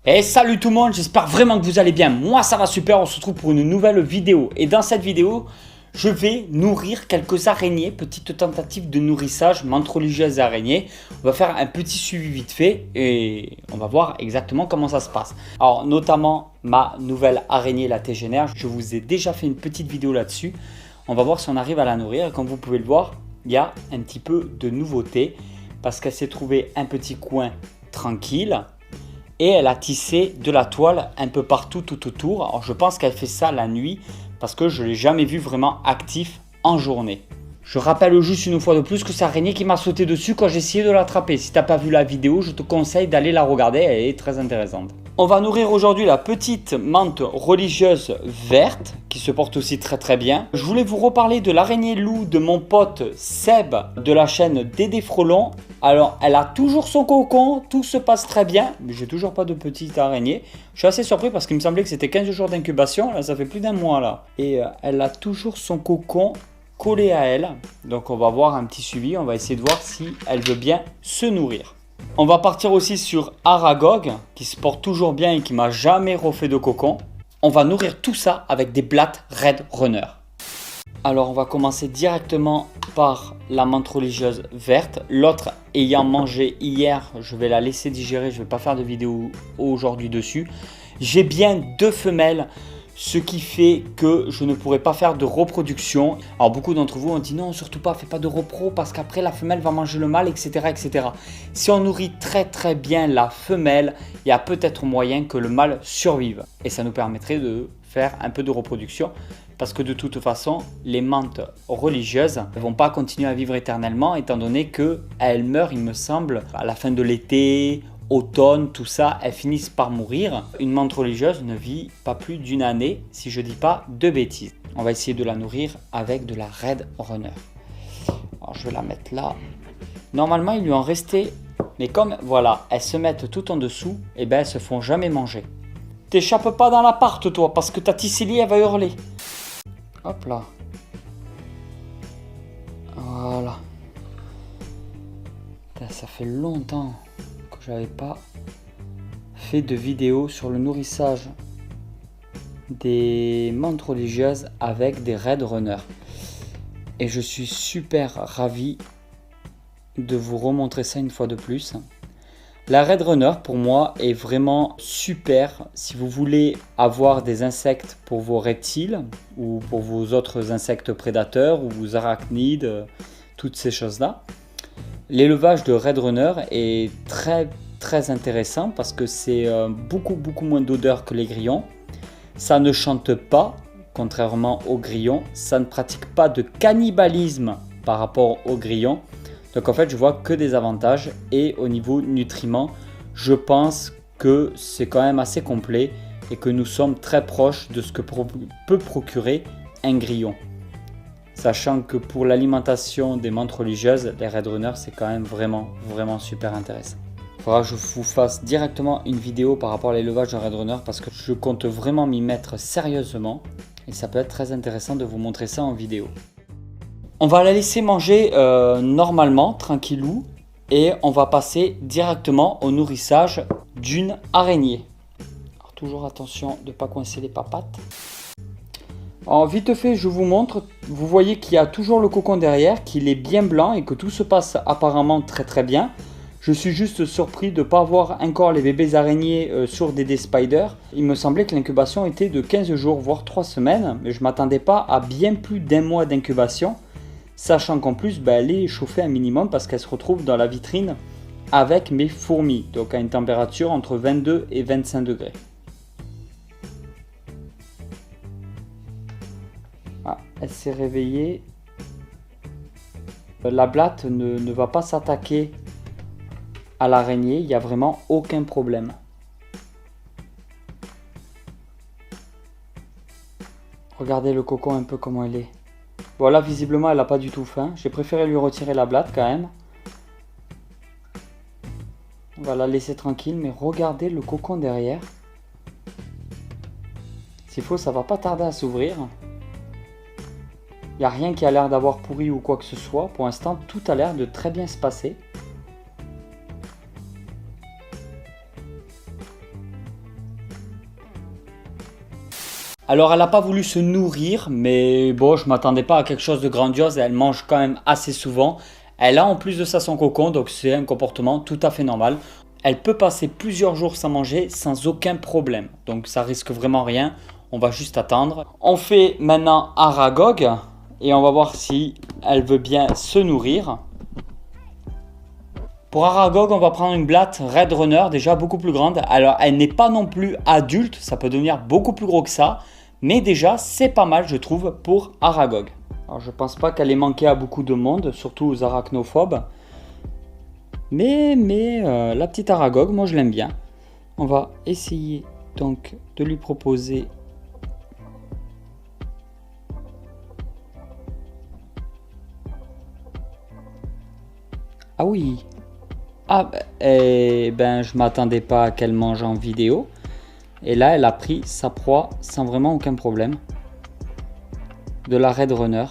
Et salut tout le monde, j'espère vraiment que vous allez bien. Moi ça va super, on se retrouve pour une nouvelle vidéo. Et dans cette vidéo, je vais nourrir quelques araignées, petite tentative de nourrissage, menthe religieuse et araignées. On va faire un petit suivi vite fait et on va voir exactement comment ça se passe. Alors notamment ma nouvelle araignée, la tégénaire, je vous ai déjà fait une petite vidéo là-dessus. On va voir si on arrive à la nourrir. Et comme vous pouvez le voir, il y a un petit peu de nouveauté parce qu'elle s'est trouvée un petit coin tranquille. Et elle a tissé de la toile un peu partout tout autour. Alors je pense qu'elle fait ça la nuit parce que je ne l'ai jamais vu vraiment actif en journée. Je rappelle juste une fois de plus que c'est l'araignée qui m'a sauté dessus quand j'ai essayé de l'attraper. Si tu n'as pas vu la vidéo, je te conseille d'aller la regarder, elle est très intéressante. On va nourrir aujourd'hui la petite menthe religieuse verte qui se porte aussi très bien. Je voulais vous reparler de l'araignée loup de mon pote Seb de la chaîne Dédé Frelon. Alors elle a toujours son cocon, tout se passe très bien, mais j'ai toujours pas de petite araignée. Je suis assez surpris parce qu'il me semblait que c'était 15 jours d'incubation, là ça fait plus d'un mois là. Et elle a toujours son cocon collé à elle. Donc on va voir un petit suivi, on va essayer de voir si elle veut bien se nourrir. On va partir aussi sur Aragog, qui se porte toujours bien et qui m'a jamais refait de cocon. On va nourrir tout ça avec des blattes Red Runner. Alors on va commencer directement par la menthe religieuse verte. L'autre ayant mangé hier, je vais la laisser digérer, je ne vais pas faire de vidéo aujourd'hui dessus. J'ai bien 2 femelles, ce qui fait que je ne pourrai pas faire de reproduction. Alors beaucoup d'entre vous ont dit non, surtout pas, fais pas de repro parce qu'après la femelle va manger le mâle, etc. Si on nourrit très bien la femelle, il y a peut-être moyen que le mâle survive. Et ça nous permettrait de faire un peu de reproduction. Parce que de toute façon, les menthes religieuses ne vont pas continuer à vivre éternellement étant donné qu'elles meurent, il me semble, à la fin de l'été, automne, tout ça, elles finissent par mourir. Une menthe religieuse ne vit pas plus d'une année, si je ne dis pas de bêtises. On va essayer de la nourrir avec de la Red Runner. Alors je vais la mettre là. Normalement, il lui en restait, mais comme voilà, elles se mettent tout en dessous, et ben elles se font jamais manger. T'échappes pas dans l'appart toi, parce que ta Tissélie, elle va hurler. Hop là. Voilà. Ça fait longtemps que j'avais pas fait de vidéo sur le nourrissage des menthes religieuses avec des Red Runner. Et je suis super ravi de vous remontrer ça une fois de plus. La Red Runner pour moi est vraiment super si vous voulez avoir des insectes pour vos reptiles ou pour vos autres insectes prédateurs ou vos arachnides, toutes ces choses-là. L'élevage de Red Runner est très intéressant parce que c'est beaucoup moins d'odeur que les grillons. Ça ne chante pas, contrairement aux grillons. Ça ne pratique pas de cannibalisme par rapport aux grillons. Donc en fait, je vois que des avantages et au niveau nutriments, je pense que c'est quand même assez complet et que nous sommes très proches de ce que peut procurer un grillon. Sachant que pour l'alimentation des menthes religieuses, les Red Runner, c'est quand même vraiment super intéressant. Il faudra que je vous fasse directement une vidéo par rapport à l'élevage de Red Runner parce que je compte vraiment m'y mettre sérieusement et ça peut être très intéressant de vous montrer ça en vidéo. On va la laisser manger normalement, tranquillou, et on va passer directement au nourrissage d'une araignée. Alors, toujours attention de ne pas coincer les papates. Alors vite fait, je vous montre, vous voyez qu'il y a toujours le cocon derrière, qu'il est bien blanc et que tout se passe apparemment très bien. Je suis juste surpris de ne pas voir encore les bébés araignées sur Dédé Spider. Il me semblait que l'incubation était de 15 jours, voire 3 semaines, mais je ne m'attendais pas à bien plus d'1 mois d'incubation. Sachant qu'en plus, elle est chauffée un minimum parce qu'elle se retrouve dans la vitrine avec mes fourmis, donc à une température entre 22 et 25 degrés. Ah, elle s'est réveillée. La blatte ne va pas s'attaquer à l'araignée, il n'y a vraiment aucun problème. Regardez le cocon un peu comment il est. Voilà, visiblement elle n'a pas du tout faim. J'ai préféré lui retirer la blatte quand même. On va la laisser tranquille, mais regardez le cocon derrière. S'il faut, ça va pas tarder à s'ouvrir. Il n'y a rien qui a l'air d'avoir pourri ou quoi que ce soit. Pour l'instant, tout a l'air de très bien se passer. Alors elle n'a pas voulu se nourrir, mais bon, je ne m'attendais pas à quelque chose de grandiose. Elle mange quand même assez souvent. Elle a en plus de ça son cocon, donc c'est un comportement tout à fait normal. Elle peut passer plusieurs jours sans manger sans aucun problème. Donc ça risque vraiment rien. On va juste attendre. On fait maintenant Aragog et on va voir si elle veut bien se nourrir. Pour Aragog, on va prendre une blatte Red Runner, déjà beaucoup plus grande. Alors, elle n'est pas non plus adulte, ça peut devenir beaucoup plus gros que ça. Mais déjà, c'est pas mal, je trouve, pour Aragog. Alors, je pense pas qu'elle ait manqué à beaucoup de monde, surtout aux arachnophobes. Mais la petite Aragog, moi je l'aime bien. On va essayer donc de lui proposer... Ah oui! Ah, je m'attendais pas à qu'elle mange en vidéo. Et là, elle a pris sa proie sans vraiment aucun problème. De la Red Runner.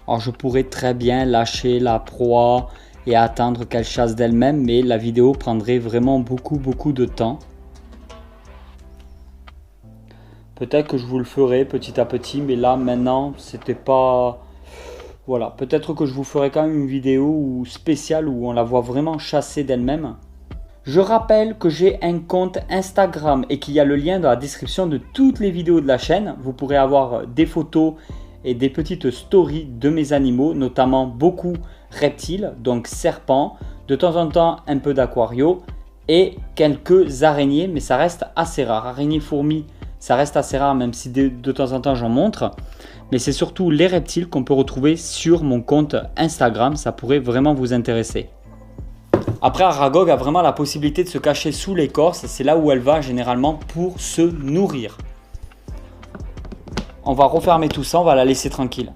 Alors, je pourrais très bien lâcher la proie et attendre qu'elle chasse d'elle-même, mais la vidéo prendrait vraiment beaucoup de temps. Peut-être que je vous le ferai petit à petit, mais là, maintenant, c'était pas... Voilà, peut-être que je vous ferai quand même une vidéo spéciale où on la voit vraiment chasser d'elle-même. Je rappelle que j'ai un compte Instagram et qu'il y a le lien dans la description de toutes les vidéos de la chaîne. Vous pourrez avoir des photos et des petites stories de mes animaux, notamment beaucoup reptiles, donc serpents, de temps en temps un peu d'aquario et quelques araignées, mais ça reste assez rare. Araignées, fourmis, ça reste assez rare, même si de temps en temps j'en montre. Mais c'est surtout les reptiles qu'on peut retrouver sur mon compte Instagram, ça pourrait vraiment vous intéresser. Après, Aragog a vraiment la possibilité de se cacher sous l'écorce et c'est là où elle va généralement pour se nourrir. On va refermer tout ça, on va la laisser tranquille.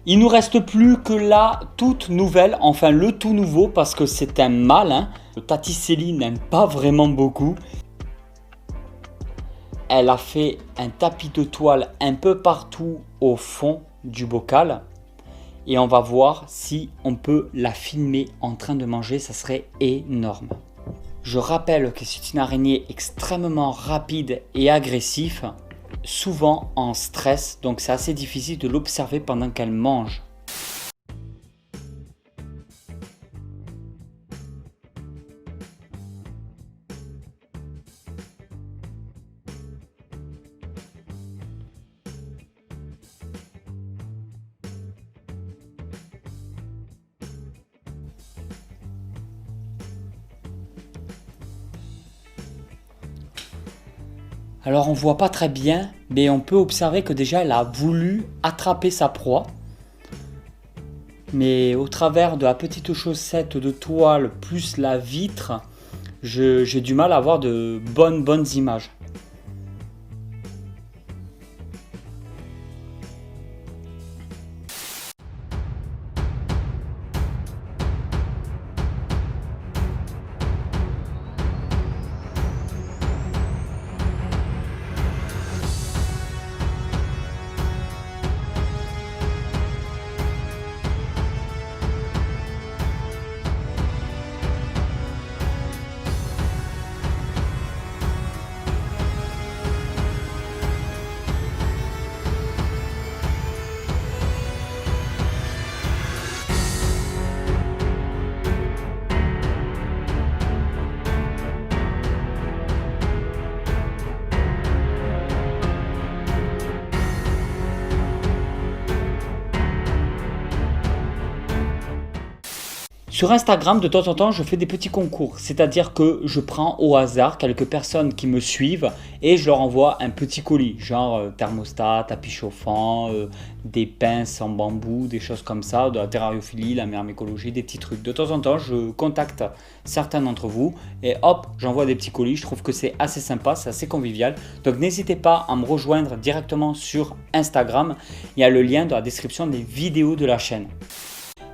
Il nous reste plus que la toute nouvelle, enfin le tout nouveau parce que c'est un mâle. Hein. Tati Céline n'aime pas vraiment beaucoup. Elle a fait un tapis de toile un peu partout au fond du bocal. Et on va voir si on peut la filmer en train de manger, ça serait énorme. Je rappelle que c'est une araignée extrêmement rapide et agressive, souvent en stress, donc c'est assez difficile de l'observer pendant qu'elle mange. Alors on voit pas très bien, mais on peut observer que déjà elle a voulu attraper sa proie. Mais au travers de la petite chaussette de toile plus la vitre, j'ai du mal à avoir de bonnes images. Sur Instagram, de temps en temps, je fais des petits concours, c'est-à-dire que je prends au hasard quelques personnes qui me suivent et je leur envoie un petit colis, genre thermostat, tapis chauffant, des pinces en bambou, des choses comme ça, de la terrariophilie, la myrmécologie, des petits trucs. De temps en temps, je contacte certains d'entre vous et hop, j'envoie des petits colis. Je trouve que c'est assez sympa, c'est assez convivial. Donc n'hésitez pas à me rejoindre directement sur Instagram. Il y a le lien dans la description des vidéos de la chaîne.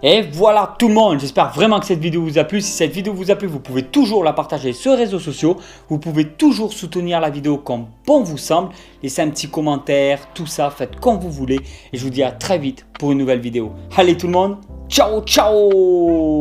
Et voilà tout le monde, j'espère vraiment que cette vidéo vous a plu. Si cette vidéo vous a plu, vous pouvez toujours la partager sur les réseaux sociaux. Vous pouvez toujours soutenir la vidéo comme bon vous semble. Laissez un petit commentaire, tout ça, faites comme vous voulez. Et je vous dis à très vite pour une nouvelle vidéo. Allez tout le monde, ciao ciao.